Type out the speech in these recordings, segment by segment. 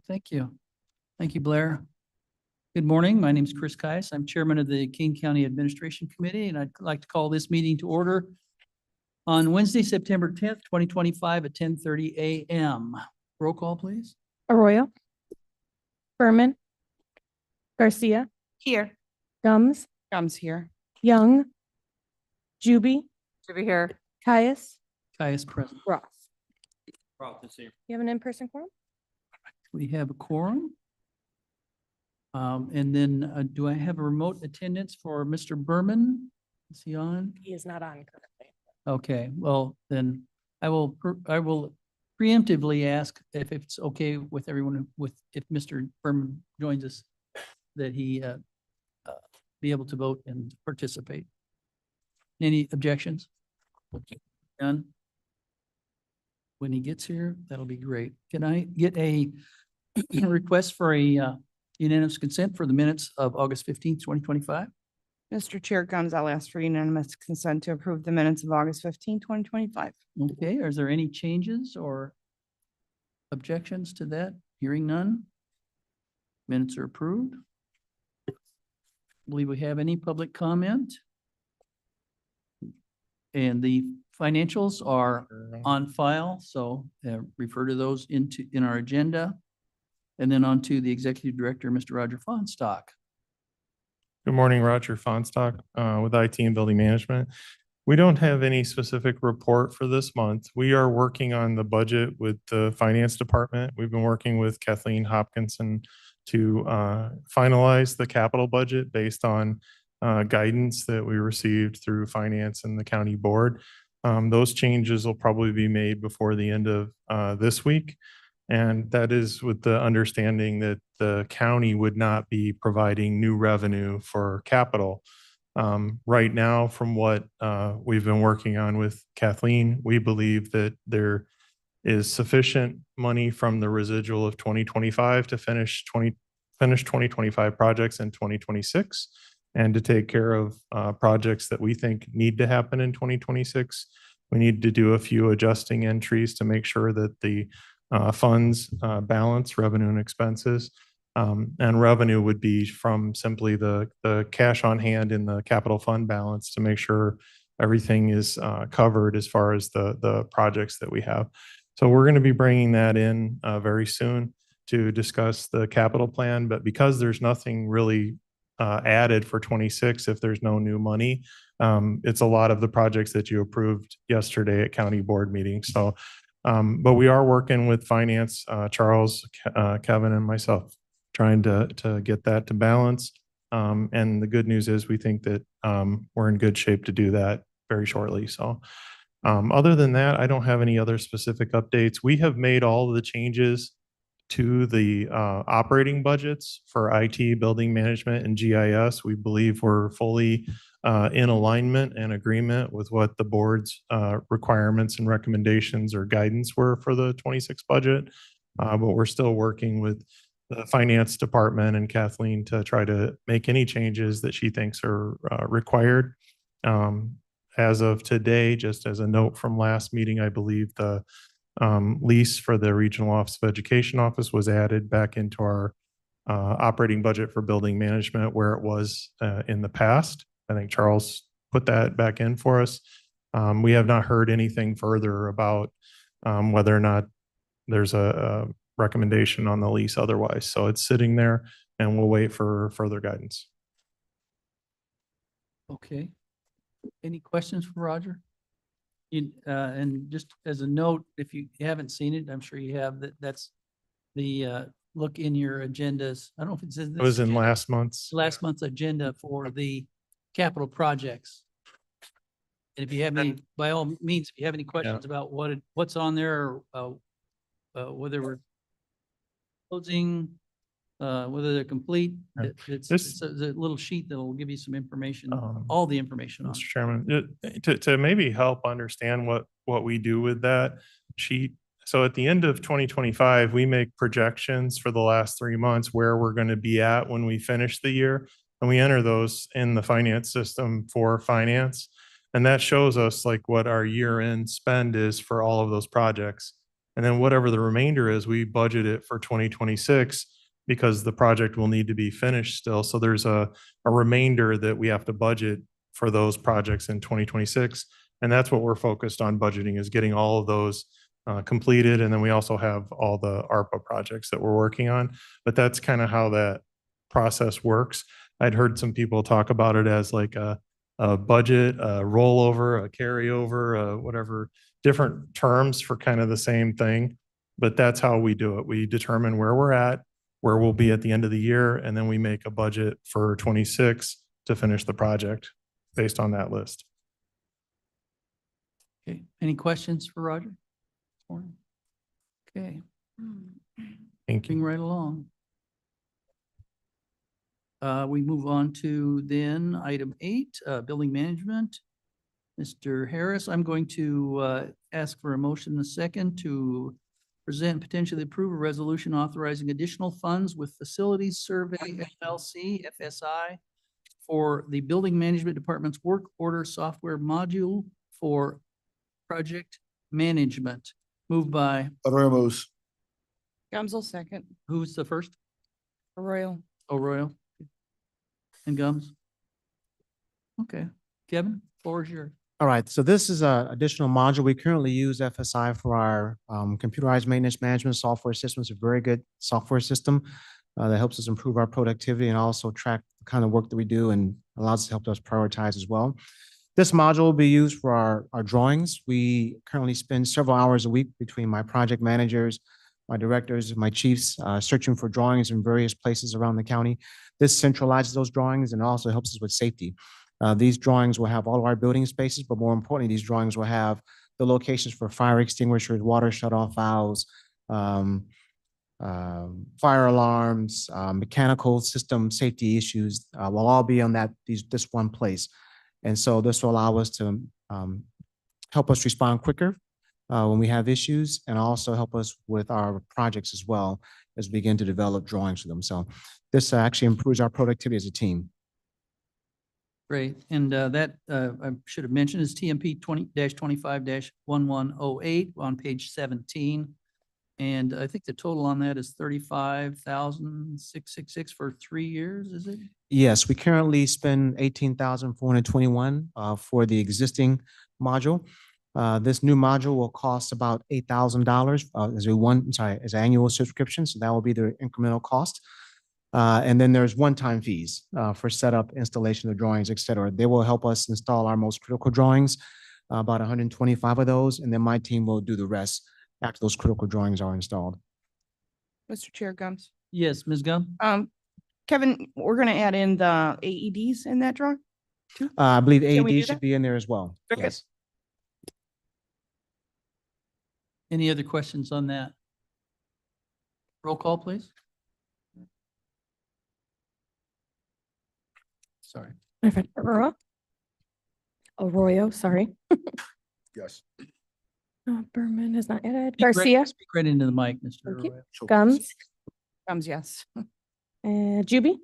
Thank you. Thank you, Blair. Good morning. My name is Chris Kais. I'm Chairman of the King County Administration Committee, and I'd like to call this meeting to order on Wednesday, September 10th, 2025 at 10:30 a.m. Roll call, please. Arroyo, Berman, Garcia, Here. Gums, Gums here. Young, Juby, Over here. Caius, Caius present. Ross. You have an in-person quorum? We have a quorum. And then do I have a remote attendance for Mr. Berman? Is he on? He is not on currently. Okay, well, then I will preemptively ask if it's okay with everyone if Mr. Berman joins us, that he be able to vote and participate. Any objections? None? When he gets here, that'll be great. Can I get a request for a unanimous consent for the minutes of August 15th, 2025? Mr. Chair Gums, I'll ask for unanimous consent to approve the minutes of August 15, 2025. Okay, is there any changes or objections to that? Hearing none? Minutes are approved. Believe we have any public comment? And the financials are on file, so refer to those in our agenda. And then on to the Executive Director, Mr. Roger Fonstock. Good morning, Roger Fonstock with IT and Building Management. We don't have any specific report for this month. We are working on the budget with the Finance Department. We've been working with Kathleen Hopkinson to finalize the capital budget based on guidance that we received through Finance and the County Board. Those changes will probably be made before the end of this week. And that is with the understanding that the county would not be providing new revenue for capital. Right now, from what we've been working on with Kathleen, we believe that there is sufficient money from the residual of 2025 to finish 2025 projects in 2026 and to take care of projects that we think need to happen in 2026. We need to do a few adjusting entries to make sure that the funds balance revenue and expenses. And revenue would be from simply the cash on hand in the capital fund balance to make sure everything is covered as far as the projects that we have. So we're going to be bringing that in very soon to discuss the capital plan. But because there's nothing really added for 26, if there's no new money, it's a lot of the projects that you approved yesterday at county board meeting. So but we are working with Finance, Charles, Kevin, and myself, trying to get that to balance. And the good news is we think that we're in good shape to do that very shortly. So other than that, I don't have any other specific updates. We have made all of the changes to the operating budgets for IT, building management, and GIS. We believe we're fully in alignment and agreement with what the board's requirements and recommendations or guidance were for the 26 budget. But we're still working with the Finance Department and Kathleen to try to make any changes that she thinks are required. As of today, just as a note from last meeting, I believe the lease for the Regional Office of Education office was added back into our operating budget for building management where it was in the past. I think Charles put that back in for us. We have not heard anything further about whether or not there's a recommendation on the lease otherwise. So it's sitting there and we'll wait for further guidance. Okay. Any questions for Roger? And just as a note, if you haven't seen it, I'm sure you have, that's the look in your agendas. I don't know if it says It was in agenda, last month's agenda for the capital projects. And if you have any, by all means, if you have any questions about what's on there, or whether we're closing, whether they're complete, Right. it's a little sheet that will give you some information, all the information on Mr. it. Chairman, to maybe help understand what we do with that sheet. So at the end of 2025, we make projections for the last 3 months where we're going to be at when we finish the year. And we enter those in the finance system for finance. And that shows us like what our year end spend is for all of those projects. And then whatever the remainder is, we budget it for 2026 because the project will need to be finished still. So there's a remainder that we have to budget for those projects in 2026. And that's what we're focused on budgeting, is getting all of those completed. And then we also have all the ARPA projects that we're working on. But that's kind of how that process works. I'd heard some people talk about it as like a budget, a rollover, a carryover, whatever, different terms for kind of the same thing. But that's how we do it. We determine where we're at, where we'll be at the end of the year, and then we make a budget for 26 to finish the project based on that list. Okay, any questions for Roger? Okay, Thank you. moving right along. We move on to then item 8, building management. Mr. Harris, I'm going to ask for a motion in a second to present and potentially approve a resolution authorizing additional funds with Facilities Survey LLC, FSI, for the Building Management Department's work order software module for project management. Moved by, Arroyo moves. Gums second. who's the first? Arroyo. O'Royal and Gums. Okay, Kevin, floor is yours. All right, so this is a additional module. We currently use FSI for our computerized maintenance management software system. It's a very good software system that helps us improve our productivity and also track the kind of work that we do and allows us to help us prioritize as well. This module will be used for our drawings. We currently spend several hours a week between my project managers, my directors, my chiefs, searching for drawings in various places around the county. This centralizes those drawings and also helps us with safety. These drawings will have all of our building spaces, but more importantly, these drawings will have the locations for fire extinguishers, water shutoff valves, fire alarms, mechanical system safety issues will all be on this one place. And so this will allow us to help us respond quicker when we have issues, and also help us with our projects as well as we begin to develop drawings for them. So this actually improves our productivity as a team. Great, and that I should have mentioned is TMP 20-25-1108 on page 17. And I think the total on that is 35,666 for 3 years, is it? Yes, we currently spend 18,421 for the existing module. This new module will cost about $8,000 as an annual subscription. So that will be the incremental cost. And then there's one-time fees for setup, installation of drawings, et cetera. They will help us install our most critical drawings, about 125 of those, and then my team will do the rest after those critical drawings are installed. Mr. Chair, Gums. Yes, Ms. Gum? Kevin, we're gonna add in the AEDs in that drawing? I believe Can we do AED should that? be in there as well. Okay. Yes. Any other questions on that? Roll call, please. Sorry. My friend Arroyo, sorry. Yes. Berman is not added. Speak right- Garcia, Speak right into the mic, Mr. Thank you. Arroyo. Gums, Gums, yes. and Juby.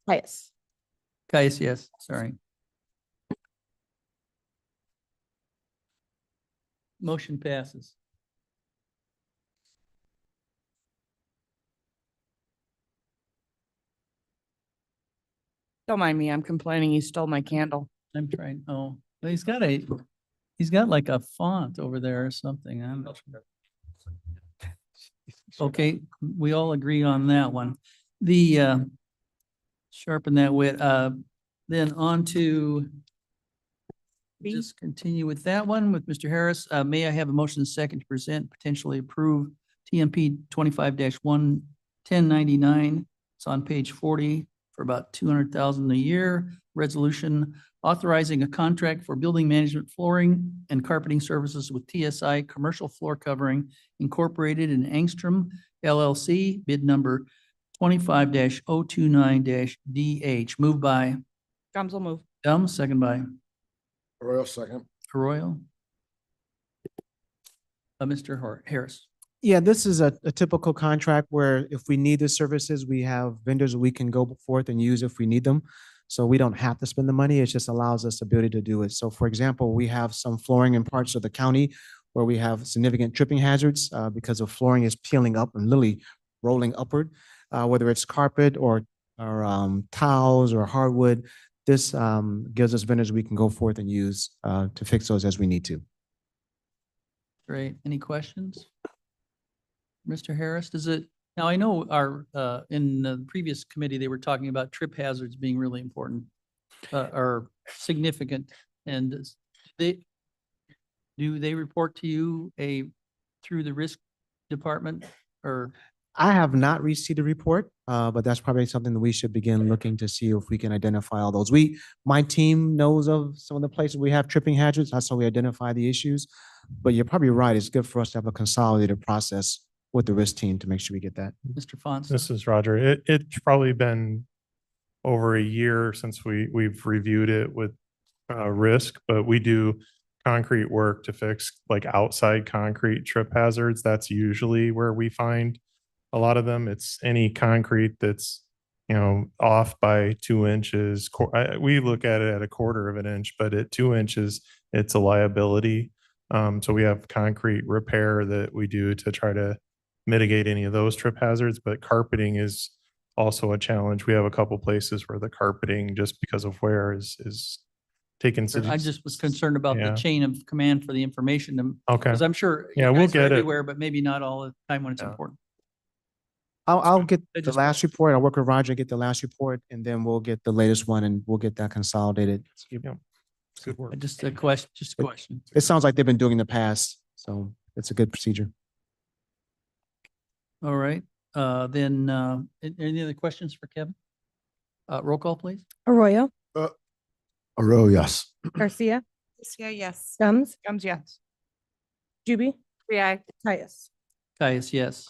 Pius. Caius, yes, sorry. Motion passes. Don't mind me, I'm complaining he stole my candle. I'm trying, oh, he's got like a font over there or something. I'm not sure. Okay, we all agree on that one. The sharpen that wit, then on to B. just continue with that one with Mr. Harris. May I have a motion and second to present, potentially approve TMP 25-11099. It's on page 40 for about 200,000 a year. Resolution authorizing a contract for building management flooring and carpeting services with TSI Commercial Floor Covering Incorporated in Angstrom LLC, bid number 25-029-DH. Moved by Gums will move. Gums, second by Arroyo second. Arroyo. Mr. Harris. Yeah, this is a typical contract where if we need the services, we have vendors that we can go forth and use if we need them. So we don't have to spend the money. It just allows us the ability to do it. So for example, we have some flooring in parts of the county where we have significant tripping hazards because of flooring is peeling up and literally rolling upward, whether it's carpet or tiles or hardwood. This gives us vendors we can go forth and use to fix those as we need to. Great. Any questions? Mr. Harris, does it, now I know in the previous committee, they were talking about trip hazards being really important or significant. And do they report to you through the risk department or? I have not received a report, but that's probably something that we should begin looking to see if we can identify all those. My team knows of some of the places we have tripping hazards. That's how we identify the issues. But you're probably right. It's good for us to have a consolidated process with the risk team to make sure we get that. Mr. Fons? This is Roger. It's probably been over a year since we've reviewed it with risk, but we do concrete work to fix like outside concrete trip hazards. That's usually where we find a lot of them. It's any concrete that's, off by 2 inches. We look at it at a quarter of an inch, but at 2 inches, it's a liability. So we have concrete repair that we do to try to mitigate any of those trip hazards, but carpeting is also a challenge. We have a couple places where the carpeting, just because of where is taken. I just was concerned about the Yeah. chain of command for the information. Okay. Because I'm sure. Yeah, you we'll guys are get it. everywhere, but maybe not all the time when it's Yeah. important. I'll get I the just- last report. I'll work with Roger, get the last report, and then we'll get the latest one and we'll get that consolidated. Yeah. Good work. Just a question. It sounds like they've been doing in the past, so it's a good procedure. All right, then, any other questions for Kevin? Roll call, please. Arroyo, Arroyo, yes. Garcia, Garcia, yes. Gums, Gums, yes. Juby, Rui. Caius. Caius, yes.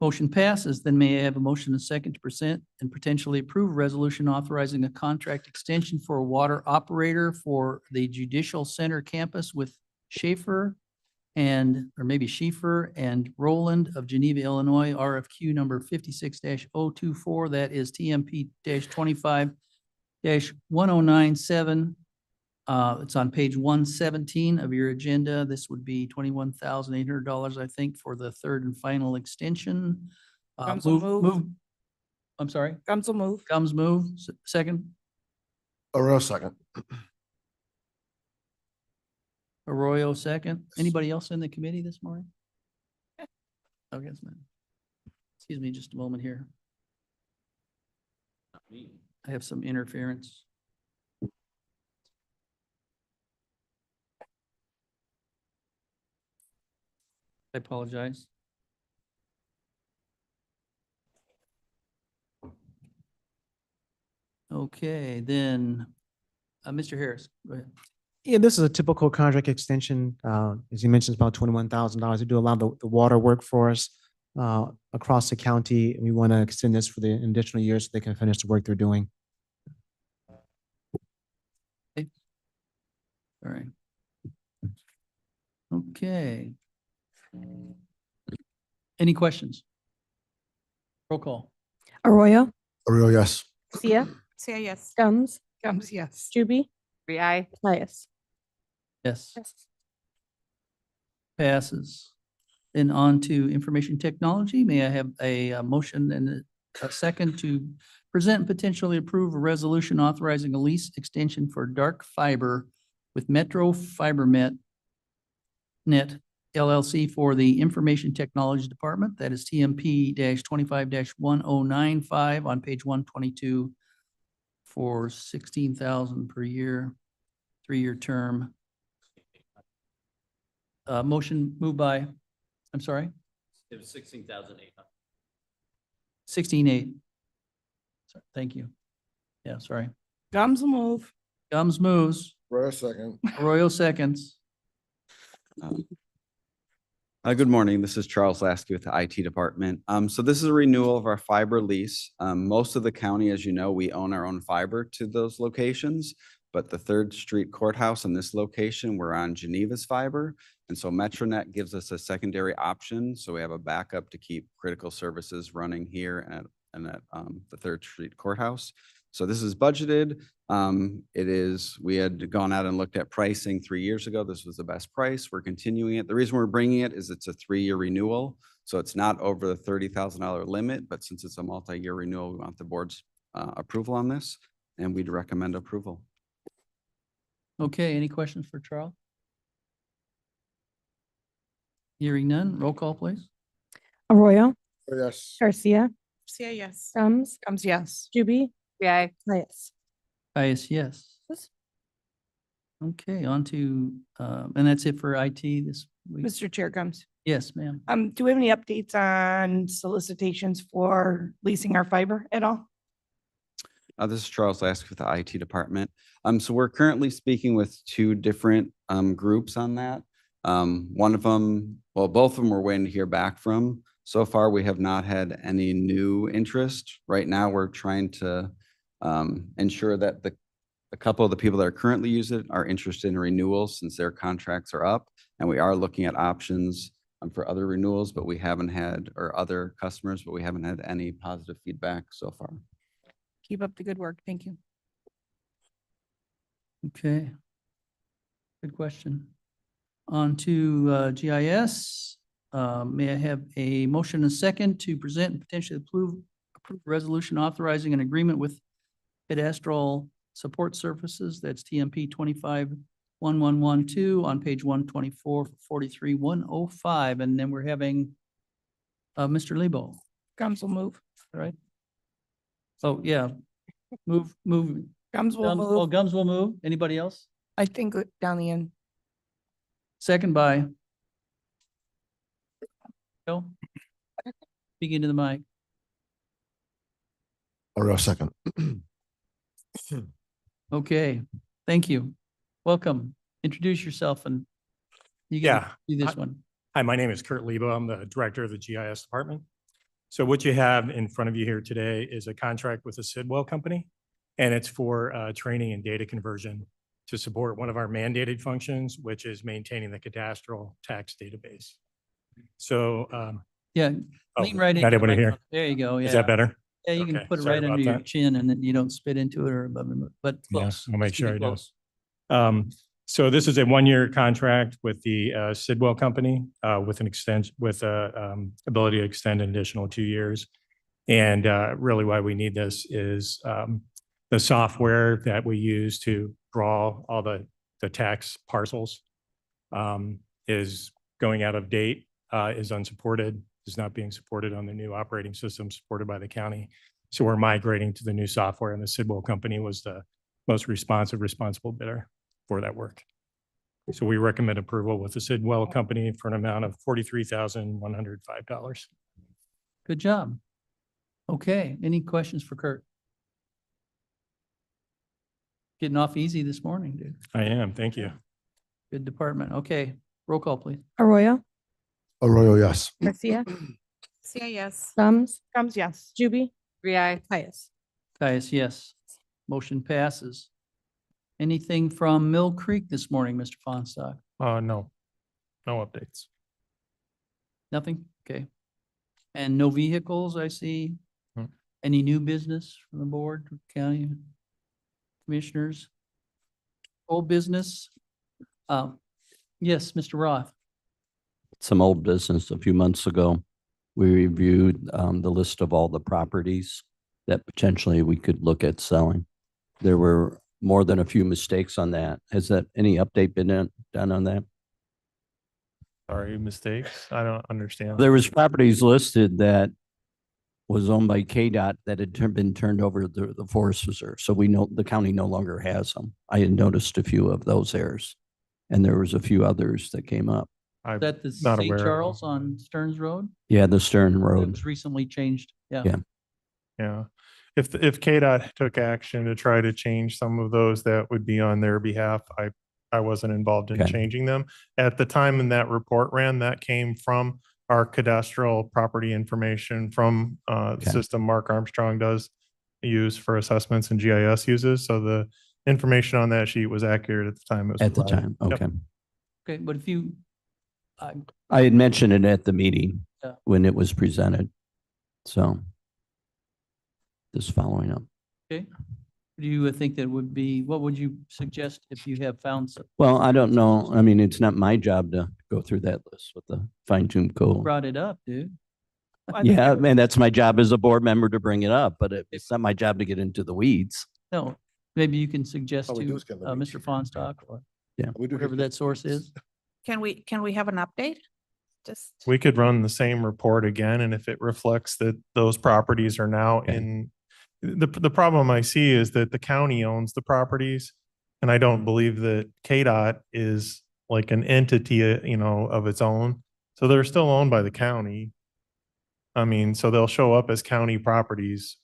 Motion passes. Then may I have a motion and second to present and potentially approve a resolution authorizing a contract extension for a water operator for the Judicial Center campus with Schaefer or maybe Schaefer and Roland of Geneva, Illinois, RFQ number 56-024. That is TMP-25-1097. It's on page 117 of your agenda. This would be $21,800, I think, for the third and final extension. Gums will move. I'm sorry, Gums will move. Gums move, second. Arroyo, second. Arroyo, second. Anybody else in the committee this morning? Okay, it's not. Excuse me just a moment here. I have some interference. I apologize. Okay, then, Mr. Harris, go ahead. Yeah, this is a typical contract extension. As you mentioned, it's about $21,000. They do a lot of the water work for us across the county. We want to extend this for the additional years so they can finish the work they're doing. All right. Okay. Any questions? Roll call. Arroyo, Arroyo, yes. Garcia, Garcia, yes. Gums, Gums, yes. Juby, Rui. Caius. Yes. Passes. Then on to information technology. May I have a motion and a second to present and potentially approve a resolution authorizing a lease extension for dark fiber with Metro Fiber Net LLC for the Information Technology Department. That is TMP 25-1095 on page 122 for $16,000 per year, 3-year term. Motion moved by, I'm sorry? It was 16,800. 16.8. Thank you. Yeah, sorry. Gums will move. Gums moves. Arroyo, second. Arroyo seconds. Good morning. This is Charles Lasky with the IT department. So this is a renewal of our fiber lease. Most of the county, as you know, we own our own fiber to those locations, but the Third Street Courthouse and this location, we're on Geneva's fiber. And so MetroNet gives us a secondary option. So we have a backup to keep critical services running here and at the Third Street Courthouse. So this is budgeted. We had gone out and looked at pricing 3 years ago. This was the best price. We're continuing it. The reason we're bringing it is it's a 3-year renewal. So it's not over the $30,000 limit, but since it's a multi-year renewal, we want the board's approval on this, and we'd recommend approval. Okay, any questions for Charles? Hearing none, roll call, please. Arroyo, Yes. Garcia, Garcia, yes. Sums, Comes, yes. Juby, Yay. Caius. Caius, yes. Okay, on to, and that's it for IT this week. Mr. Chair comes. Yes, ma'am. Do we have any updates on solicitations for leasing our fiber at all? This is Charles Lasky with the IT department. So we're currently speaking with 2 different groups on that. One of them, well, both of them we're waiting to hear back from. So far, we have not had any new interest. Right now, we're trying to ensure that a couple of the people that are currently using it are interested in renewals since their contracts are up. And we are looking at options for other renewals, but we haven't had, or other customers, but we haven't had any positive feedback so far. Keep up the good work. Thank you. Okay. Good question. On to GIS. May I have a motion and a second to present and potentially approve a resolution authorizing an agreement with Cadastral Support Services, that's TMP 251112 on page 124 for 43105. And then we're having Mr. Lebo, Comes will move. all right? Oh, yeah. Move. Comes will Gums- Oh, move. Gums will move. Anybody else? I think down the end. Second by Joe. Speaking to the mic. Arroyo second. Okay, thank you. Welcome. Introduce yourself and you get to do this one. Hi, my name is Kurt Lebo. I'm the director of the GIS department. So what you have in front of you here today is a contract with the Sidwell company, and it's for training and data conversion to support one of our mandated functions, which is maintaining the cadastral tax database. So, Yeah, oh, lean right into not the able to hear. microphone. There you go. Is Yeah. that better? Yeah, you can Okay, put it sorry right under about your that. chin and then you don't spit into it or above, but Yeah, close. I'll make Just keep sure it I do. close. So this is a 1-year contract with the Sidwell company with an extension, with ability to extend an additional 2 years. And really why we need this is the software that we use to draw all the tax parcels is going out of date, is unsupported, is not being supported on the new operating system supported by the county. So we're migrating to the new software, and the Sidwell company was the most responsive, responsible bidder for that work. So we recommend approval with the Sidwell company for an amount of $43,105. Good job. Okay, any questions for Kurt? Getting off easy this morning, dude. I am, thank you. Good department. Okay, roll call, please. Arroyo, Arroyo, yes. Garcia, Garcia, yes. Sums, Comes, yes. Juby, Yay. Caius. Caius, yes. Motion passes. Anything from Mill Creek this morning, Mr. Fonstock? No, no updates. Nothing? Okay. And no vehicles, I see. Hmm. Any new business from the board, county commissioners? Old business? Yes, Mr. Roth. Some old business. A few months ago, we reviewed the list of all the properties that potentially we could look at selling. There were more than a few mistakes on that. Has that any update been done on that? Sorry, mistakes. I don't understand. There was properties listed that was owned by KDOT that had been turned over to the Forest Reserve. So we know the county no longer has them. I had noticed a few of those errors. And there was a few others that came up. I'm Is that the not St. aware of Charles them. on Stearns Road? Yeah, the Stern That Road. was recently changed. Yeah. Yeah. Yeah. If KDOT took action to try to change some of those, that would be on their behalf. I wasn't involved in Okay. changing them. At the time when that report ran, that came from our cadastral property information from the Okay. system Mark Armstrong does use for assessments and GIS uses. So the information on that sheet was accurate at the time. It was At the provided. time, Yep. okay. Okay, but if you, I had mentioned it at the meeting Yeah. when it was presented. So just following up. okay, do you think that would be, what would you suggest if you have found some, Well, I don't know. I mean, it's not my job to go through that list with the fine tooth comb. brought it up, dude? I think Yeah, it- man, that's my job as a board member to bring it up, but it's not my job to get into the weeds. No, maybe you can suggest All we do to is get the weeds Mr. here. Fonstock or We do whatever get- that source is. Can we have an update? Just. We could run the same report again, and if it reflects that those properties are now Okay. in, the problem I see is that the county owns the properties. And I don't believe that KDOT is like an entity, of its own. So they're still owned by the county. I mean, so they'll show up as county properties.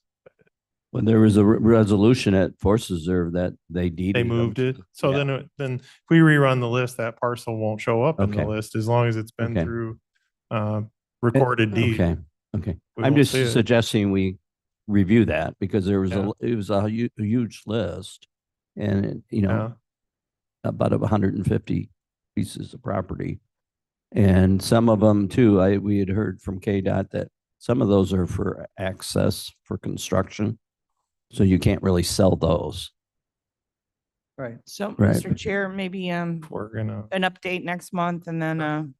When there was a resolution at Forest Reserve that they deeded. They them moved to- it. So Yeah. then if we rerun the list, that parcel won't show up in the Okay. list as long as it's been Okay. through recorded deed. Okay, okay. We I'm won't just see it. suggesting we review that because there was Yeah. it was a huge list. And, Yeah. about 150 pieces of property. And some of them too, we had heard from KDOT that some of those are for access for construction. So you can't really sell those. Right. So, Right. Mr. Chair, maybe We're gonna, an update next month and then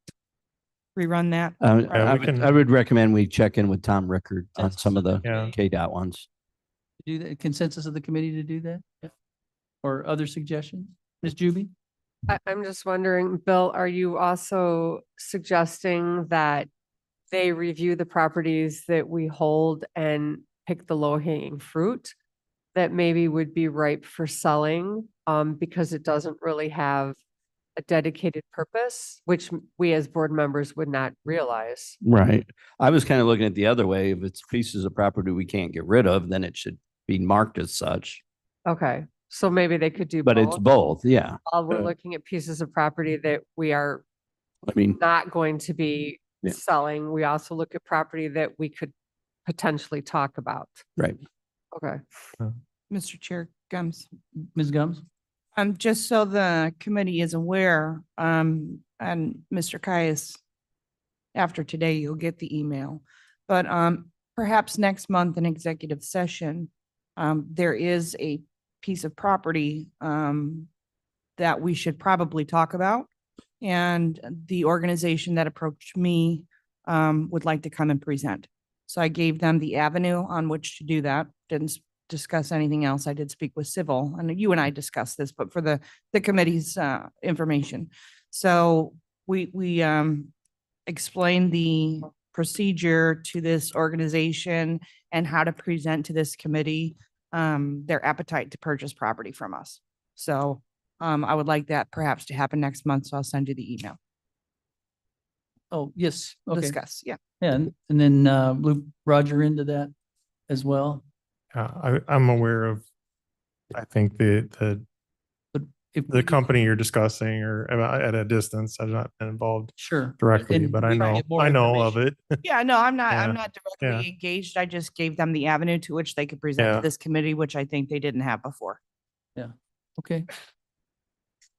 rerun that. Yeah, we I would recommend we check in with Tom Rickard on Consensus some of the of the Yeah. KDOT ones. Do the consensus of the committee to do that? Yeah. Or other suggestions? Ms. Juby? I'm just wondering, Bill, are you also suggesting that they review the properties that we hold and pick the low hanging fruit that maybe would be ripe for selling, because it doesn't really have a dedicated purpose, which we as board members would not realize? Right. I was kind of looking at the other way. If it's pieces of property we can't get rid of, then it should be marked as such. Okay, so maybe they could do But it's both, yeah. While we're looking at pieces of property that we are I mean, not going to be Yeah. selling, we also look at property that we could potentially talk about. right. Okay. Mr. Chair, Gums. Ms. Gums? Just so the committee is aware, and Mr. Caius, after today, you'll get the email. But perhaps next month in executive session, there is a piece of property that we should probably talk about. And the organization that approached me would like to come and present. So I gave them the avenue on which to do that. Didn't discuss anything else. I did speak with Civil, and you and I discussed this, but for the committee's information. So we explained the procedure to this organization and how to present to this committee their appetite to purchase property from us. So I would like that perhaps to happen next month, so I'll send you the email. Oh, yes. We'll Okay. discuss, yeah. Yeah, and then loop Roger into that as well. I'm aware of, I think If the we- company you're discussing or at a distance. I've not been involved Sure. directly, And but we I can know, get more I know of information. it. Yeah, no, I'm Yeah, not directly yeah. engaged. I just gave them the avenue to which they could present Yeah. to this committee, which I think they didn't have before. Okay,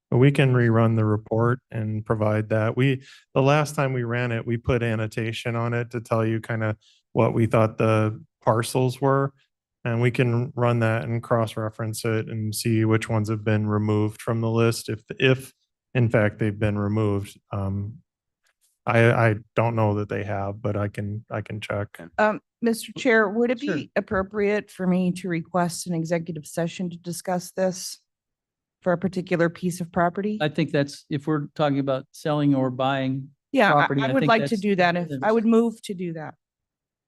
But we can rerun the report and provide that. The last time we ran it, we put annotation on it to tell you kind of what we thought the parcels were. And we can run that and cross-reference it and see which ones have been removed from the list, if in fact they've been removed. I don't know that they have, but I can check. Mr. Chair, would it Sure. be appropriate for me to request an executive session to discuss this for a particular piece of property? I think that's, if we're talking about selling or buying, Yeah, property, I I would think like to that's- do that. If I would move to do that,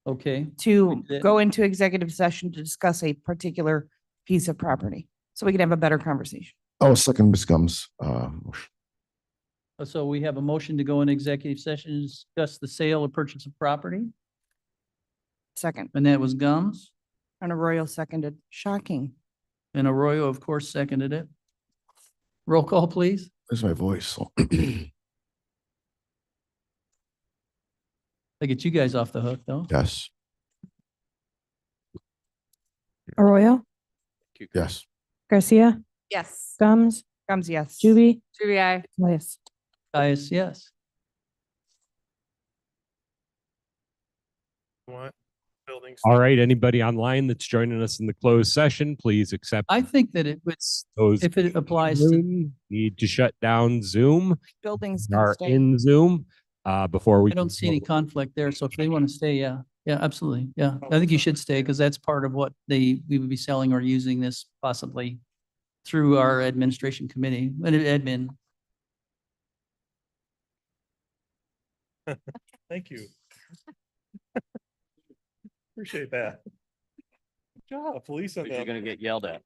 okay, to that- go into executive session to discuss a particular piece of property, so we can have a better conversation. I'll second Ms. Gums. Motion. so we have a motion to go in executive session, to discuss the sale or purchase of property, Second, and that was Gums. and Arroyo seconded. Shocking. And Arroyo, of course, seconded it. Roll call, please. Where's my voice? I get you guys off the hook, though. Yes, Arroyo, yes. Garcia, Yes. Gums, Gums, yes. Juby, Judy, I. Caius. Caius, yes. What? Bill buildings. All right, anybody online that's joining us in the closed session, please accept I think that it would, those. if it applies to, Zoom. Need to shut down Zoom, Buildings can are stay. in Zoom, before we. I don't see any conflict there. So if they want to stay, yeah, yeah, absolutely. Yeah, I think you should stay because that's part of what we would be selling or using this possibly through our administration committee, admin. Thank you. Appreciate that. Good job, police on You're that. gonna get yelled at.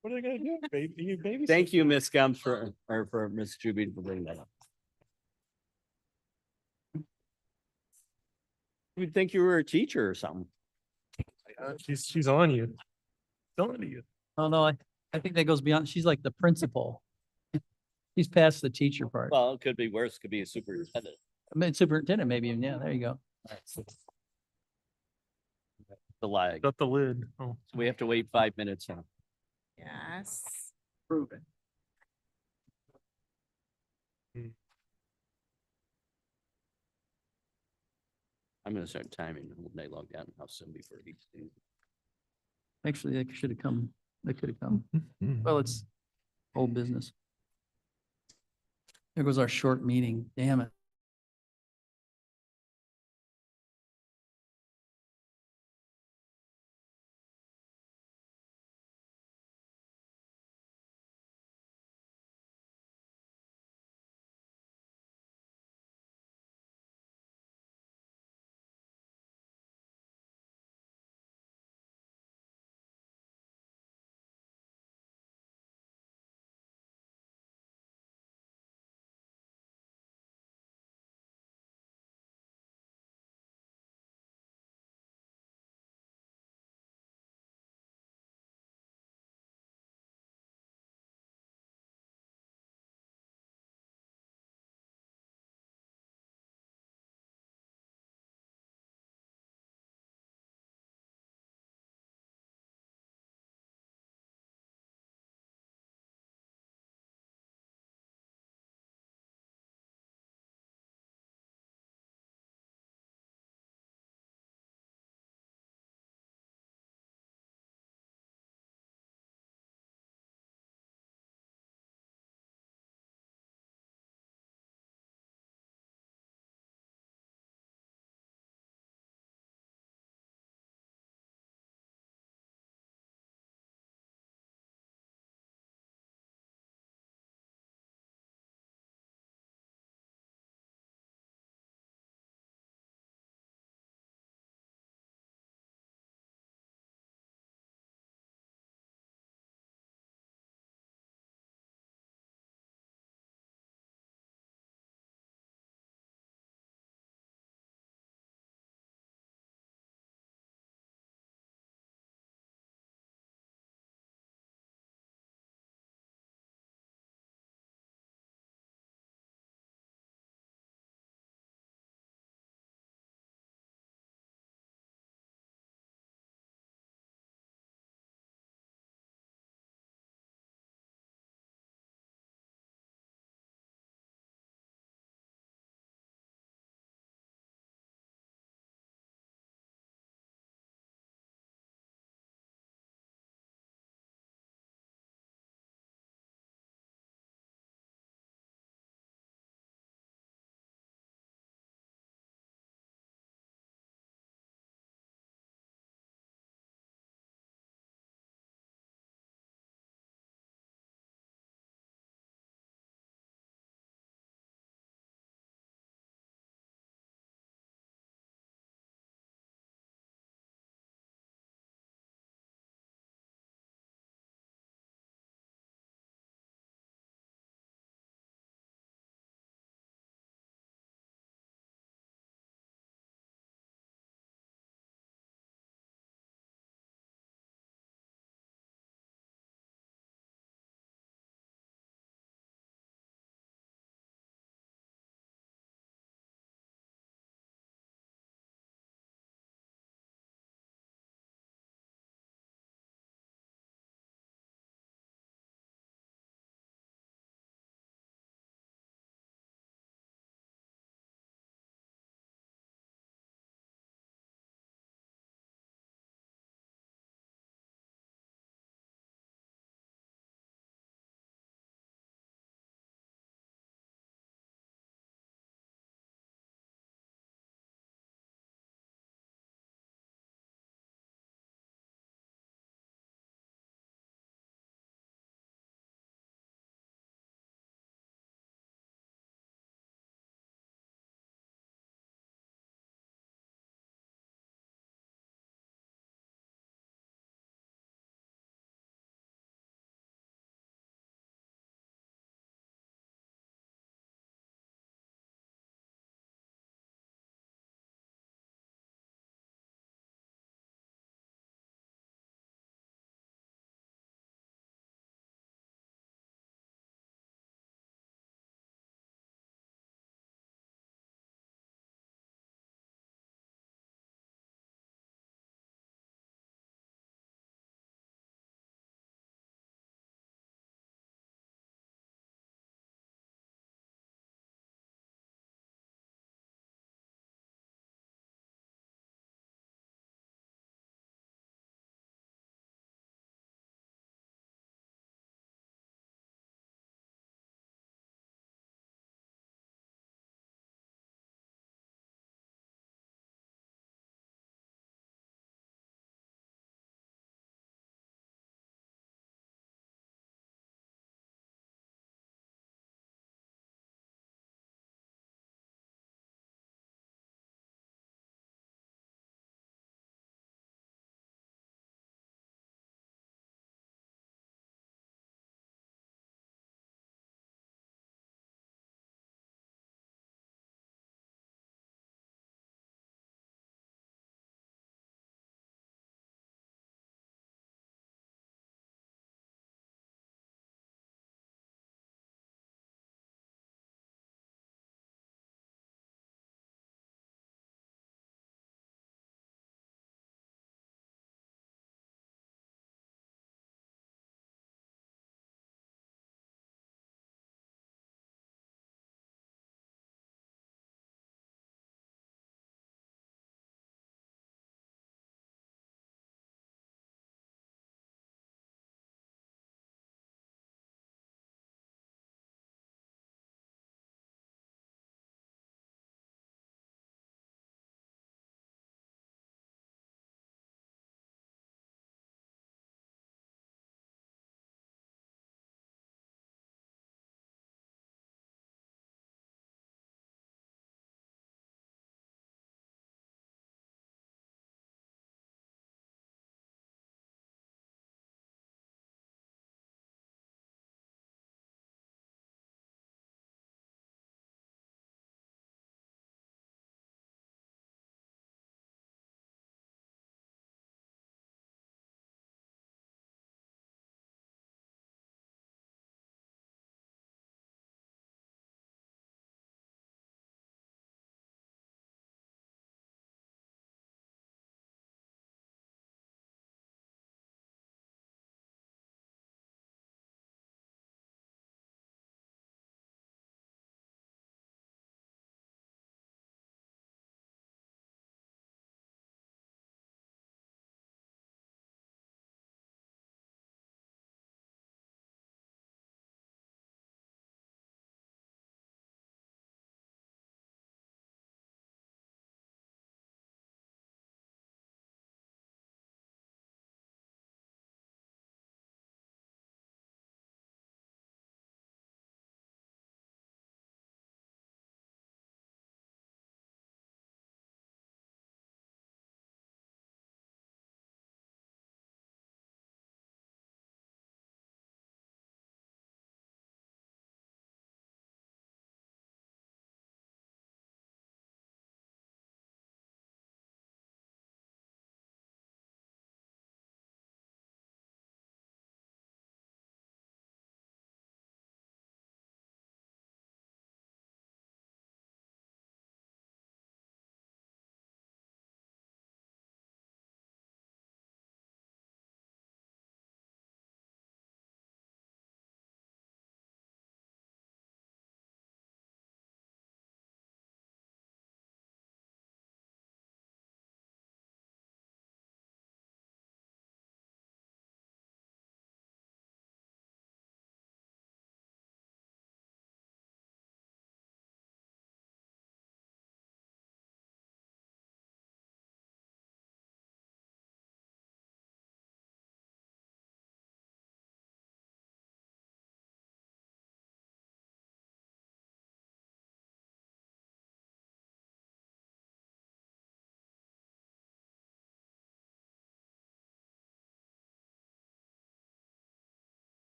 What are they gonna do? Baby. Thank you, Ms. Gums for Ms. Juby for bringing that up. You'd think you were a teacher or something. She's on you. On you. Oh, no, I think that goes beyond, she's like the principal. She's past the teacher part. Well, it could be worse, could be a superintendent. I mean, superintendent maybe, even, yeah, there you go. The lag. Got the lid. Oh. So we have to wait 5 minutes. Huh? Yes. Proven. I'm gonna start timing when they log out and how soon before each thing. Actually, they should have come, they could have come. Well, it's old business. There goes our short meeting, damn it.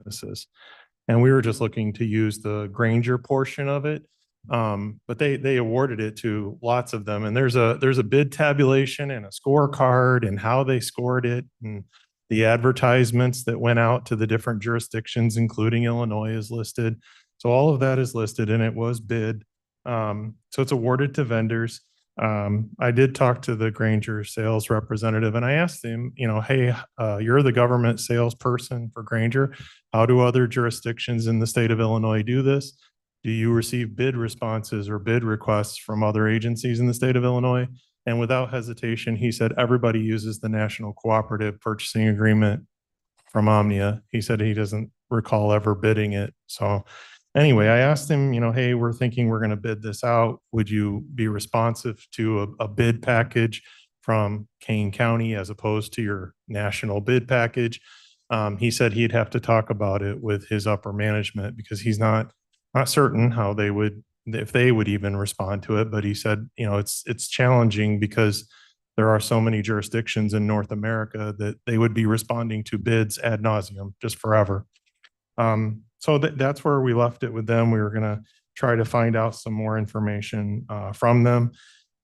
businesses. And we were just looking to use the Granger portion of it. But they awarded it to lots of them. And there's a bid tabulation and a scorecard and how they scored it and the advertisements that went out to the different jurisdictions, including Illinois, is listed. So all of that is listed and it was bid. So it's awarded to vendors. I did talk to the Granger sales representative and I asked him, hey, you're the government salesperson for Granger. How do other jurisdictions in the state of Illinois do this? Do you receive bid responses or bid requests from other agencies in the state of Illinois? And without hesitation, he said everybody uses the National Cooperative Purchasing Agreement from Omnia. He said he doesn't recall ever bidding it. So anyway, I asked him, hey, we're thinking we're going to bid this out. Would you be responsive to a bid package from Kane County as opposed to your national bid package? He said he'd have to talk about it with his upper management because he's not certain how they would, if they would even respond to it. But he said, it's challenging because there are so many jurisdictions in North America that they would be responding to bids ad nauseum just forever. So that's where we left it with them. We were going to try to find out some more information from them.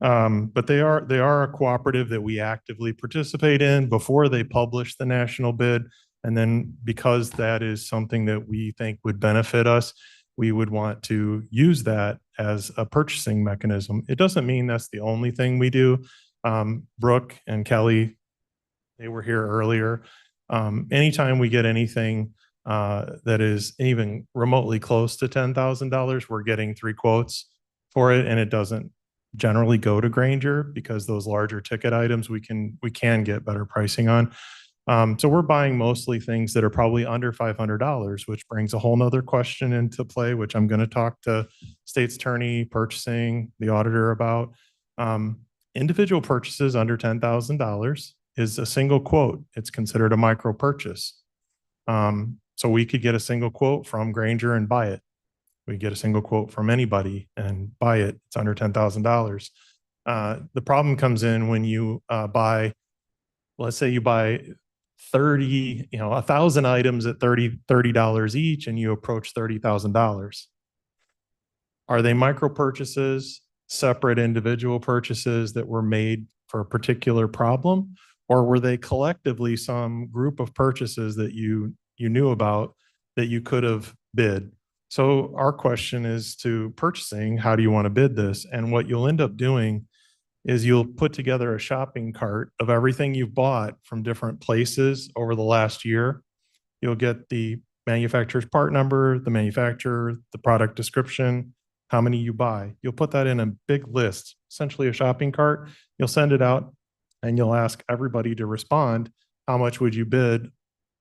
But they are a cooperative that we actively participate in before they publish the national bid. And then because that is something that we think would benefit us, we would want to use that as a purchasing mechanism. It doesn't mean that's the only thing we do. Brooke and Kelly, they were here earlier. Anytime we get anything that is even remotely close to $10,000, we're getting 3 quotes for it. And it doesn't generally go to Granger because those larger ticket items we can get better pricing on. So we're buying mostly things that are probably under $500, which brings a whole nother question into play, which I'm going to talk to state's attorney, purchasing, the auditor about. Individual purchases under $10,000 is a single quote. It's considered a micro purchase. So we could get a single quote from Granger and buy it. We get a single quote from anybody and buy it. It's under $10,000. The problem comes in when you buy, let's say you buy 1,000 items at $30 each and you approach $30,000. Are they micro purchases, separate individual purchases that were made for a particular problem? Or were they collectively some group of purchases that you knew about that you could have bid? So our question is to purchasing, how do you want to bid this? And what you'll end up doing is you'll put together a shopping cart of everything you've bought from different places over the last year. You'll get the manufacturer's part number, the manufacturer, the product description, how many you buy. You'll put that in a big list, essentially a shopping cart. You'll send it out and you'll ask everybody to respond. How much would you bid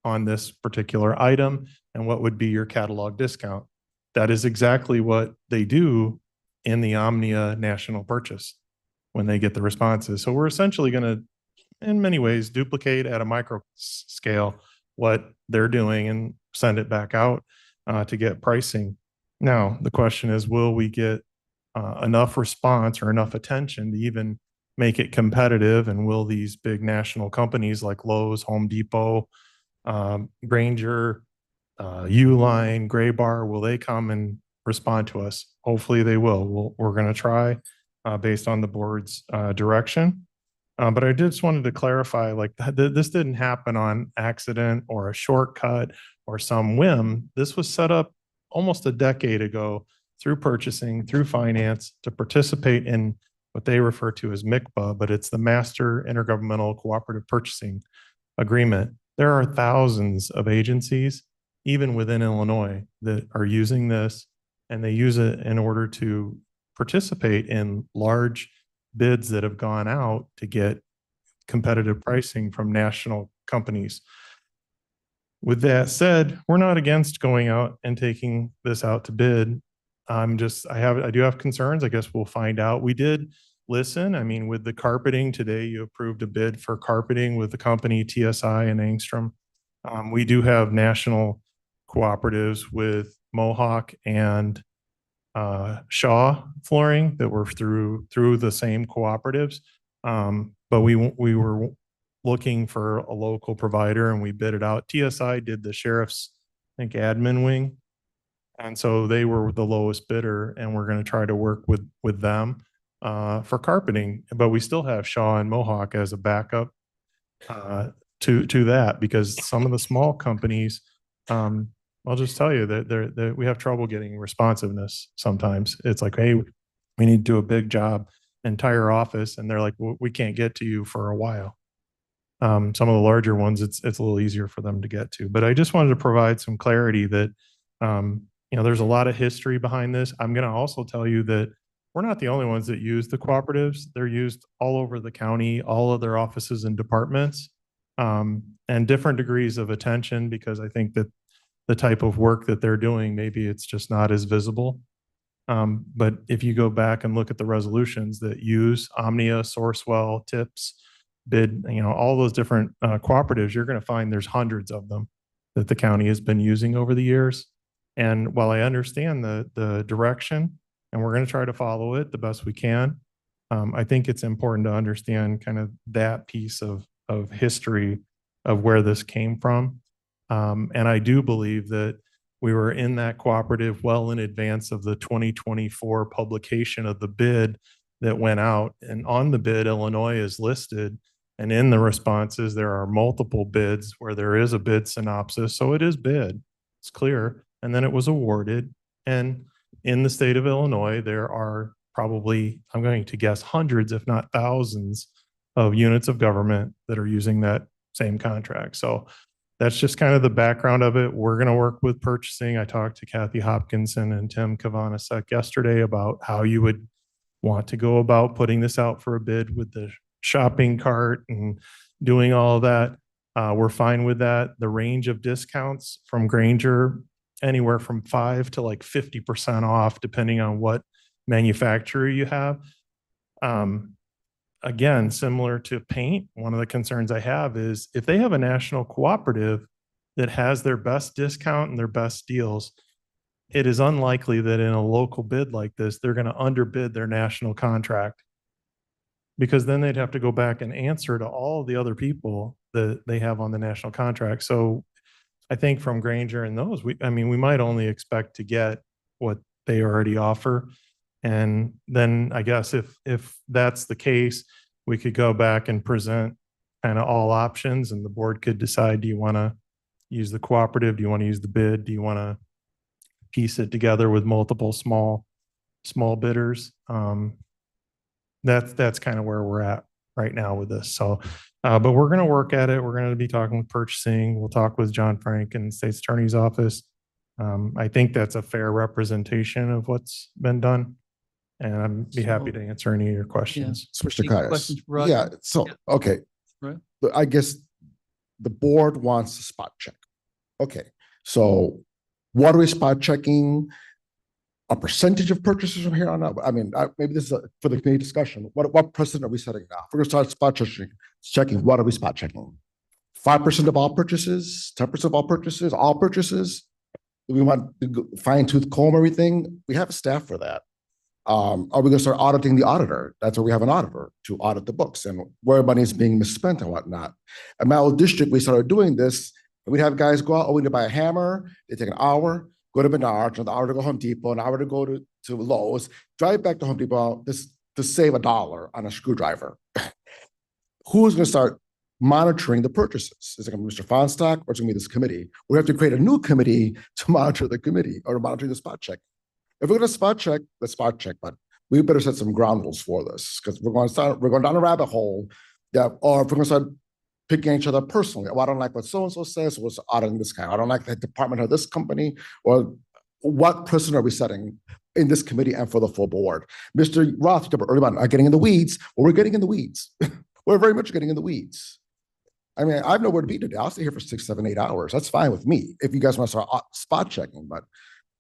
on this particular item? And what would be your catalog discount? That is exactly what they do in the Omnia national purchase when they get the responses. So we're essentially going to, in many ways, duplicate at a micro scale what they're doing and send it back out to get pricing. Now, the question is, will we get enough response or enough attention to even make it competitive? And will these big national companies like Lowe's, Home Depot, Granger, Uline, Graybar, will they come and respond to us? Hopefully they will. We're going to try based on the board's direction. But I just wanted to clarify, like this didn't happen on accident or a shortcut or some whim. This was set up almost a decade ago through purchasing, through finance to participate in what they refer to as MICPA, but it's the Master Intergovernmental Cooperative Purchasing Agreement. There are thousands of agencies, even within Illinois, that are using this, and they use it in order to participate in large bids that have gone out to get competitive pricing from national companies. With that said, we're not against going out and taking this out to bid. I do have concerns. I guess we'll find out. We did listen. I mean, with the carpeting today, you approved a bid for carpeting with the company TSI and Angstrom. We do have national cooperatives with Mohawk and Shaw Flooring that were through the same cooperatives. But we were looking for a local provider and we bid it out. TSI did the sheriff's think admin wing. And so they were the lowest bidder, and we're going to try to work with them for carpeting. But we still have Shaw and Mohawk as a backup to that, because some of the small companies, I'll just tell you that we have trouble getting responsiveness sometimes. It's like, hey, we need to do a big job, entire office, and they're like, we can't get to you for a while. Some of the larger ones, it's a little easier for them to get to. But I just wanted to provide some clarity that, there's a lot of history behind this. I'm going to also tell you that we're not the only ones that use the cooperatives. They're used all over the county, all of their offices and departments, and different degrees of attention, because I think that the type of work that they're doing, maybe it's just not as visible. But if you go back and look at the resolutions that use Omnia, Sourcewell, TIPS, BID, all those different cooperatives, you're going to find there's hundreds of them that the county has been using over the years. And while I understand the direction, and we're going to try to follow it the best we can, I think it's important to understand kind of that piece of history of where this came from. And I do believe that we were in that cooperative well in advance of the 2024 publication of the bid that went out. And on the bid, Illinois is listed. And in the responses, there are multiple bids where there is a bid synopsis. So it is bid, it's clear. And then it was awarded. And in the state of Illinois, there are probably, I'm going to guess, hundreds, if not thousands, of units of government that are using that same contract. So that's just kind of the background of it. We're going to work with purchasing. I talked to Kathy Hopkinson and Tim Kavanasek yesterday about how you would want to go about putting this out for a bid with the shopping cart and doing all of that. We're fine with that. The range of discounts from Grainger, anywhere from 5 to like 50% off, depending on what manufacturer you have. Again, similar to paint, one of the concerns I have is if they have a national cooperative that has their best discount and their best deals, it is unlikely that in a local bid like this, they're going to underbid their national contract, because then they'd have to go back and answer to all the other people that they have on the national contract. So I think from Grainger and those, we might only expect to get what they already offer. And then I guess if that's the case, we could go back and present kind of all options, and the board could decide, do you want to use the cooperative? Do you want to use the bid? Do you want to piece it together with multiple small bidders? That's kind of where we're at right now with this. So, but we're going to work at it. We're going to be talking with purchasing. We'll talk with John Frank and State's Attorney's Office. I think that's a fair representation of what's been done. And I'd be happy to answer any of your questions. So, Mr. Any Caius. questions for Roger? Yeah, so, okay. Right. I guess the board wants to spot check. Okay, so what are we spot checking? A percentage of purchases from here on out? I mean, maybe this is for the committee discussion. What precedent are we setting now? If we're gonna start spot checking, what are we spot checking? 5% of all purchases, 10% of all purchases, all purchases? Do we want to fine tooth comb everything? We have staff for that. Are we gonna start auditing the auditor? That's where we have an auditor to audit the books and where money is being misspent and whatnot. In my old district, we started doing this, and we'd have guys go out, oh, we need to buy a hammer, they take an hour, go to Menards, an hour to go Home Depot, an hour to go to Lowe's, drive back to Home Depot to save $1 on a screwdriver. Who's gonna start monitoring the purchases? Is it gonna be Mr. Fonstock, or is it gonna be this committee? We have to create a new committee to monitor the committee or to monitor the spot check. If we're gonna spot check, let's spot check, but we better set some ground rules for this, because we're going down a rabbit hole that, or if we're gonna start picking each other personally. Well, I don't like what so-and-so says, what's auditing this guy. I don't like the department of this company, or what precedent are we setting in this committee and for the full board? Mr. Roth, you talked about earlier about getting in the weeds. Well, we're getting in the weeds. We're very much getting in the weeds. I mean, I have nowhere to be today. I'll stay here for 6, 7, 8 hours. That's fine with me if you guys want to start spot checking, but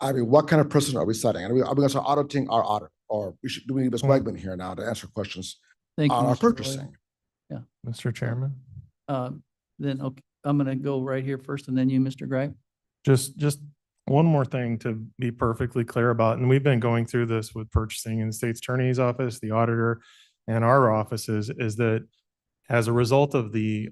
I mean, what kind of precedent are we setting? Are we going to start auditing our audit, or do we need Ms. Wegman here now to answer questions Thank you, on our Mr. Roy. purchasing? Mr. Chairman, Then, okay, I'm going to go right here first, and then you, Mr. Gripe. just one more thing to be perfectly clear about, and we've been going through this with purchasing in the State's Attorney's Office, the auditor, and our offices, is that As a result of the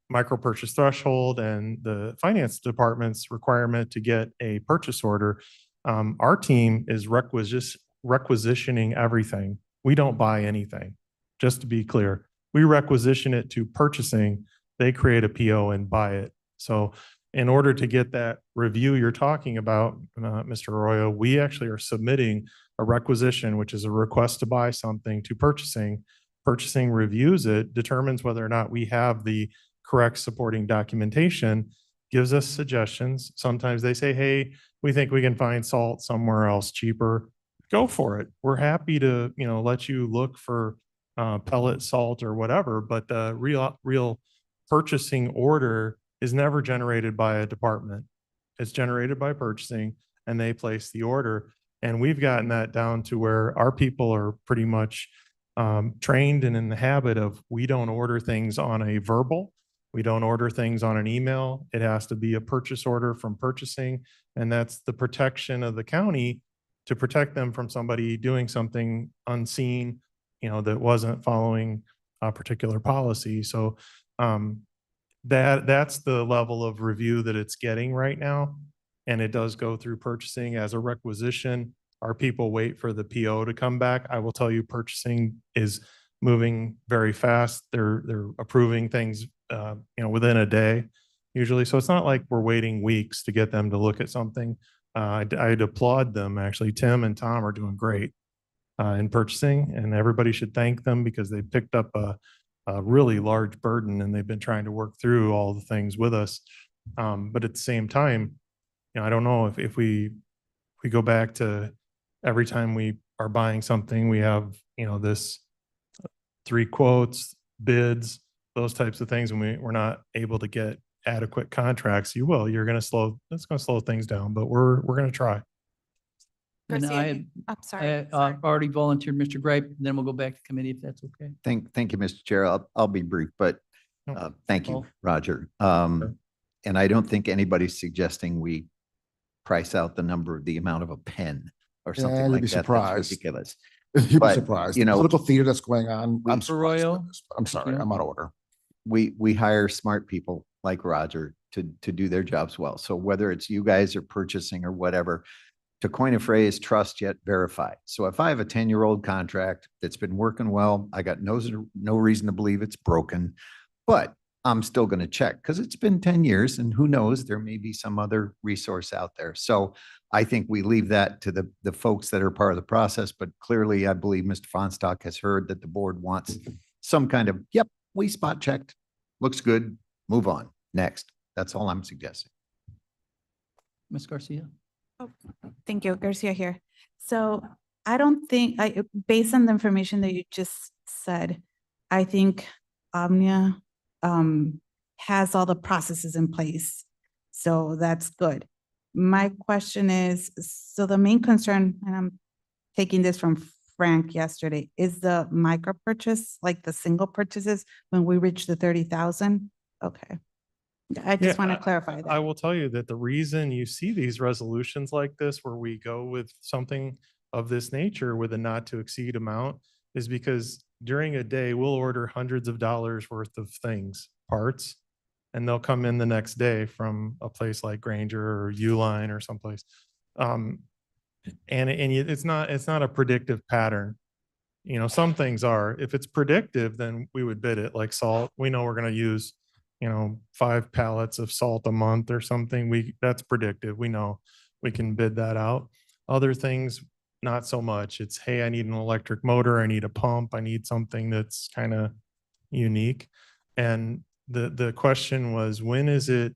micro purchase threshold and the finance department's requirement to get a purchase order, our team is requisitioning everything. We don't buy anything, just to be clear. We requisition it to purchasing. They create a PO and buy it. So in order to get that review you're talking about, Mr. Arroyo, we actually are submitting a requisition, which is a request to buy something, to purchasing. Purchasing reviews it, determines whether or not we have the correct supporting documentation, gives us suggestions. Sometimes they say, hey, we think we can find salt somewhere else cheaper. Go for it. We're happy to, let you look for pellet salt or whatever, but the real purchasing order is never generated by a department. It's generated by purchasing, and they place the order. And we've gotten that down to where our people are pretty much trained and in the habit of, we don't order things on a verbal. We don't order things on an email. It has to be a purchase order from purchasing. And that's the protection of the county, to protect them from somebody doing something unseen, that wasn't following a particular policy. So that's the level of review that it's getting right now. And it does go through purchasing as a requisition. Our people wait for the PO to come back. I will tell you, purchasing is moving very fast. They're approving things, within a day usually. So it's not like we're waiting weeks to get them to look at something. I'd applaud them, actually. Tim and Tom are doing great in purchasing, and everybody should thank them because they picked up a really large burden, and they've been trying to work through all the things with us. But at the same time, I don't know if we go back to every time we are buying something, we have, this 3 quotes, bids, those types of things, and we're not able to get adequate contracts. It's going to slow things down, but we're going to try. And Garcia, I'm sorry. I've already volunteered Mr. Gripe, then we'll go back to committee if that's okay. Thank you, Mr. Chair. I'll be brief, but thank you, Oh. Roger. And I don't think anybody's suggesting we price out the amount of a pen or something you'd like be that. That's surprised. ridiculous. You'd be But, surprised. you The know, political theater that's going on. I'm Mr. surprised Arroyo? by this. I'm sorry, you. I'm out of order. We hire smart people like Roger to do their jobs well. So whether it's you guys or purchasing or whatever, to coin a phrase, trust yet verify. So if I have a 10-year-old contract that's been working well, I got no reason to believe it's broken, but I'm still going to check because it's been 10 years and who knows, there may be some other resource out there. So I think we leave that to the folks that are part of the process, but clearly I believe Mr. Fonstock has heard that the board wants some kind of, yep, we spot checked, looks good, move on, next. That's all I'm suggesting. Ms. Garcia? Thank you, Garcia here. So I don't think, based on the information that you just said, I think Omnia has all the processes in place. So that's good. My question is, so the main concern, and I'm taking this from Frank yesterday, is the micro purchase, like the single purchases when we reach the 30,000? Okay. I just want to clarify I that. will tell you that the reason you see these resolutions like this, where we go with something of this nature with a not to exceed amount, is because during a day, we'll order hundreds of dollars worth of things, parts, and they'll come in the next day from a place like Granger or Uline or someplace. And it's not a predictive pattern. Some things are. If it's predictive, then we would bid it, like salt. We know we're going to use 5 pallets of salt a month or something. That's predictive. We know we can bid that out. Other things, not so much. It's, hey, I need an electric motor. I need a pump. I need something that's kind of unique. And the question was, when is it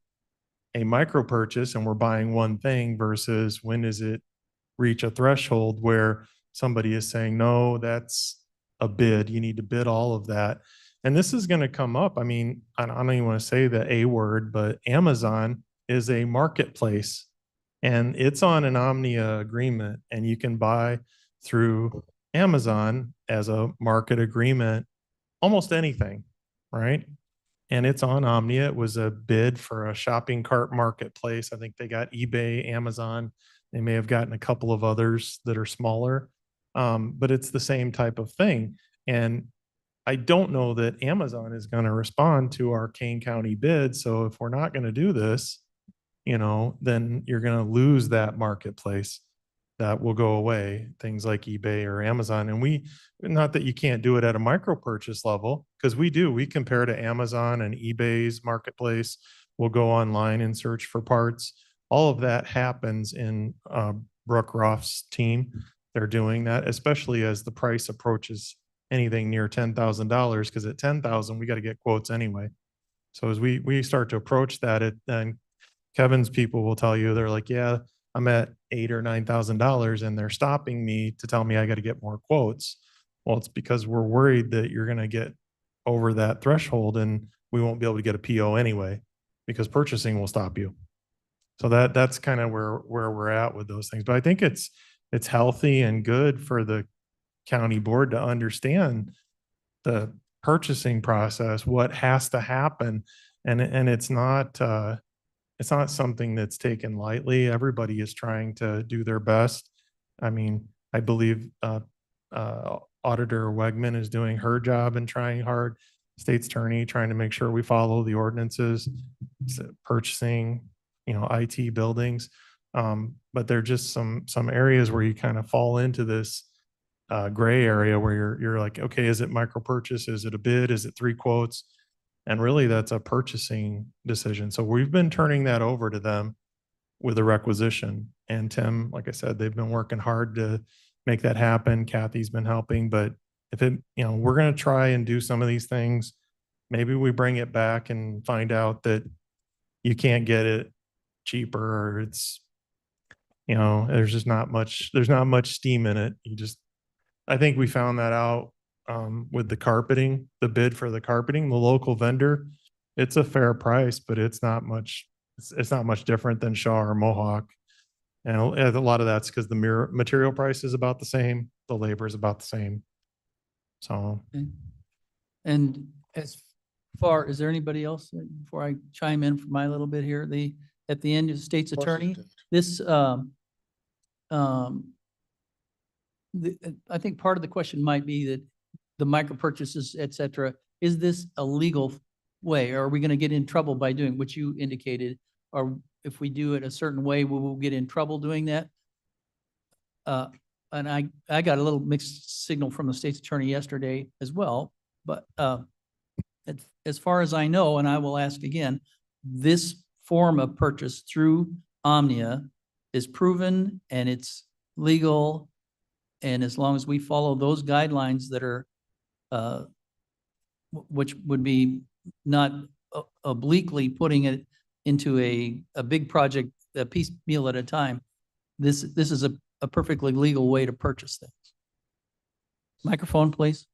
a micro purchase and we're buying one thing versus when does it reach a threshold where somebody is saying, no, that's a bid. You need to bid all of that. And this is going to come up. I mean, I don't even want to say the A word, but Amazon is a marketplace and it's on an Omnia agreement, and you can buy through Amazon as a market agreement, almost anything, right? And it's on Omnia. It was a bid for a shopping cart marketplace. I think they got eBay, Amazon. They may have gotten a couple of others that are smaller, but it's the same type of thing. And I don't know that Amazon is going to respond to our Kane County bid. So if we're not going to do this, then you're going to lose that marketplace. That will go away, things like eBay or Amazon. And not that you can't do it at a micro purchase level, because we compare to Amazon and eBay's marketplace. We'll go online and search for parts. All of that happens in Brooke Roth's team. They're doing that, especially as the price approaches anything near $10,000, because at 10,000, we got to get quotes anyway. So as we start to approach that, then Kevin's people will tell you, they're like, yeah, I'm at $8,000 or $9,000 and they're stopping me to tell me I got to get more quotes. Well, it's because we're worried that you're going to get over that threshold and we won't be able to get a PO anyway, because purchasing will stop you. So that's kind of where we're at with those things. But I think it's healthy and good for the county board to understand the purchasing process, what has to happen. And it's not something that's taken lightly. Everybody is trying to do their best. I mean, I believe Auditor Wegman is doing her job and trying hard. State's attorney trying to make sure we follow the ordinances, purchasing, IT buildings. But there are just some areas where you kind of fall into this gray area where you're like, okay, is it micro purchase? Is it a bid? Is it 3 quotes? And really that's a purchasing decision. So we've been turning that over to them with a requisition. And Tim, like I said, they've been working hard to make that happen. Kathy's been helping, but if we're going to try and do some of these things, maybe we bring it back and find out that you can't get it cheaper, or it's, there's not much steam in it. I think we found that out with the carpeting, the bid for the carpeting, the local vendor. It's a fair price, but it's not much different than Shaw or Mohawk. And a lot of that's because the material price is about the same. The labor is about the same. So. And as far, is there anybody else before I chime in for my little bit here? At the end of the state's attorney, this, I think part of the question might be that the micro purchases, et cetera, is this a legal way? Or are we going to get in trouble by doing, which you indicated, or if we do it a certain way, we will get in trouble doing that? And I got a little mixed signal from the state's attorney yesterday as well, but as far as I know, and I will ask again, this form of purchase through Omnia is proven and it's legal. And as long as we follow those guidelines that are, which would be not obliquely putting it into a big project, a piecemeal at a time, this is a perfectly legal way to purchase things. Microphone, please.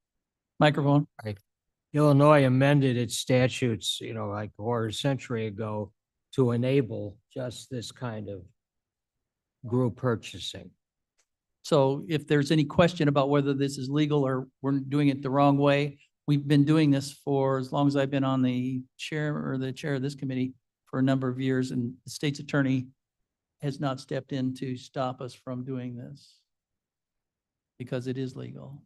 Microphone. Illinois amended its statutes, like a quarter century ago to enable just this kind of group purchasing. So if there's any question about whether this is legal or we're doing it the wrong way, we've been doing this for as long as I've been on the chair of this committee for a number of years, and the state's attorney has not stepped in to stop us from doing this because it is legal.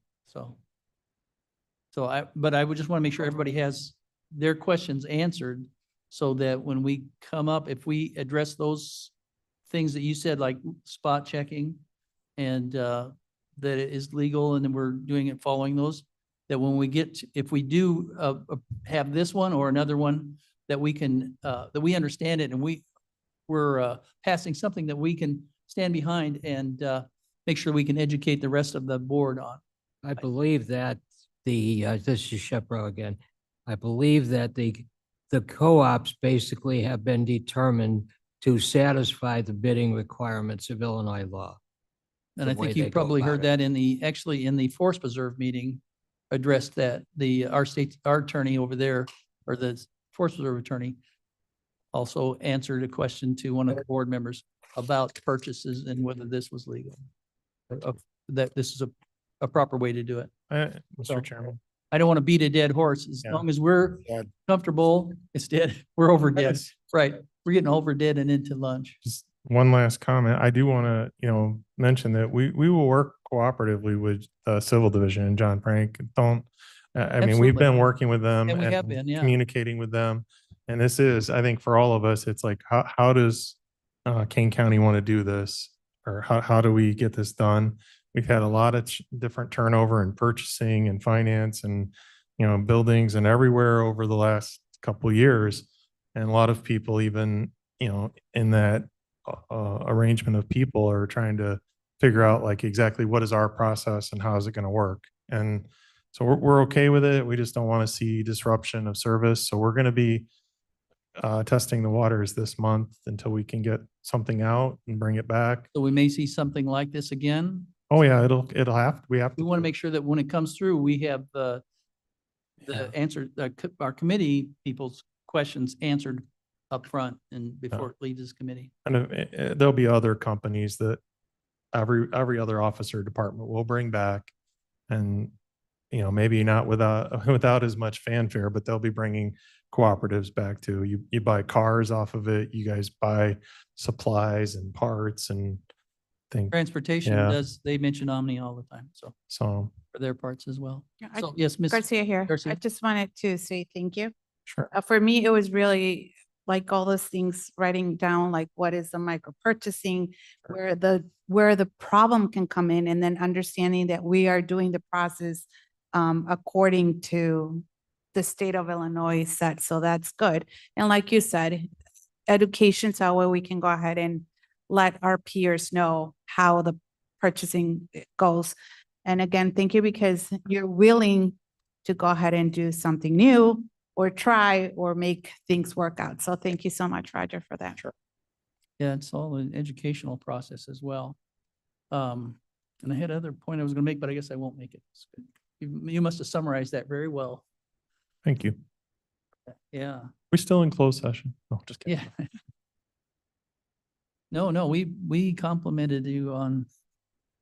But I would just want to make sure everybody has their questions answered so that when we come up, if we address those things that you said, like spot checking, and that it is legal, and then we're doing it following those, that when we if we do have this one or another one, that we can, that we understand it, and we're passing something that we can stand behind and make sure we can educate the rest of the board on. I believe that this is Shepro again. I believe that the co-ops basically have been determined to satisfy the bidding requirements of Illinois law. And I think you probably heard that in the Forest Preserve meeting addressed that our attorney over there, or the Forest Preserve attorney, also answered a question to one of the board members about purchases and whether this was legal. That this is a proper way to do it. Mr. Chairman. I don't want to beat a dead horse. As long as we're comfortable, it's dead. We're over dead. Right. We're getting over dead and into lunch. Just one last comment. I do want to, mention that we will work cooperatively with Civil Division and John Frank. I mean, we've been Absolutely. working with them And we have and been, yeah. communicating with them. And this is, I think for all of us, it's like, how does Kane County want to do this? Or how do we get this done? We've had a lot of different turnover in purchasing and finance and, buildings and everywhere over the last couple of years. And a lot of people even, in that arrangement of people are trying to figure out like exactly what is our process and how is it going to work? And so we're okay with it. We just don't want to see disruption of service. So we're going to be testing the waters this month until we can get something out and bring it back. So we may see something like this again. Oh yeah, we have We to. want to make sure that when it comes through, we have the answer, our committee people's questions answered up front and before it leaves this committee. And there'll be other companies that every other officer department will bring back. And, maybe not without as much fanfare, but they'll be bringing cooperatives back too. You buy cars off of it. You guys buy supplies and parts and things. Transportation Yeah. they mention Omni all the time, so So, for their parts as well. Yeah, I- So, yes, Ms. Garcia here. I Garcia. just wanted to say thank you. sure. For me, it was really like all those things, writing down like what is the micro purchasing, where the problem can come in, and then understanding that we are doing the process according to the state of Illinois set. So that's good. And like you said, education, so where we can go ahead and let our peers know how the purchasing goes. And again, thank you because you're willing to go ahead and do something new or try or make things work out. So thank you so much, Roger, for that. Sure. Yeah, it's all an educational process as well. And I had another point I was gonna make, but I guess I won't make it. It's good. You must have summarized that very well. Thank you. Yeah, We're still in closed session. No, just kidding. yeah. No, we complimented you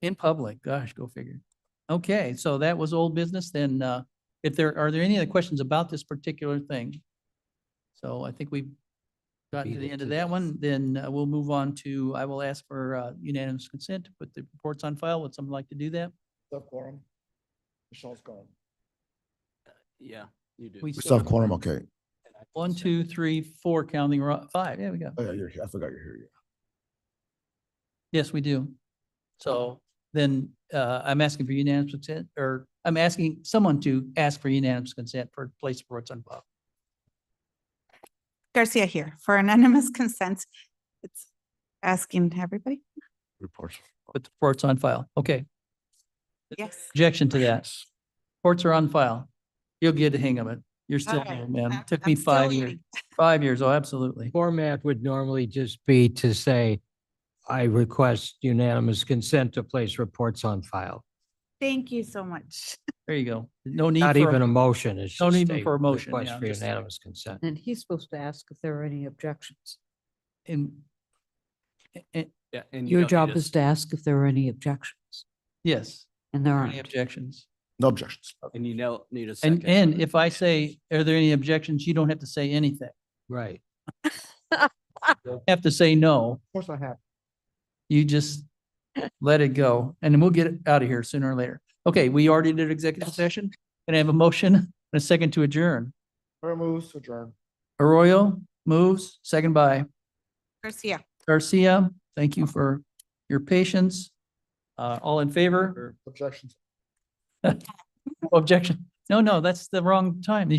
in public. Gosh, go figure. Okay, so that was old business. Then, are there any other questions about this particular thing? So I think we've gotten to the end of that one. Then we'll move on to, I will ask for unanimous consent to put the reports on file. Would someone like to do that? Quorum. Michelle's gone. Yeah, you do. We We still have quorum, okay. 1, 2, 3, 4, counting 5. There we go. Oh, yeah, you're here. I forgot you're here. Yeah. Yes, we do. So then I'm asking for unanimous consent, or I'm asking someone to ask for unanimous consent for place reports on file. Garcia here for anonymous consent. It's asking everybody. Reports. Put the reports on file. Okay. Yes. Objection to that. Reports are on file. You'll get the hang of it. You're still Okay. there, man. I'm- Took me I'm still 5 years. learning. 5 years. Oh, absolutely. Format would normally just be to say, I request unanimous consent to place reports on file. Thank you so much. There you go. No need Not for, even a motion, it's no just need a for a motion, request yeah, for just- unanimous consent. And he's supposed to ask if there are any objections. in, Yeah, and Your job is to ask if there are any objections, yes, and there any aren't. objections. No objections. And you need a second. And if I say, are there any objections, you don't have to say anything. Right. You have to say no. Of course I have. You just let it go, and then we'll get out of here sooner or later. Okay, we already did executive session. Can I have a motion and a second to adjourn? Moves to adjourn. Arroyo moves, second by Garcia. Garcia. Thank you for your patience. All in favor? Objections. Objection? No, that's the wrong time.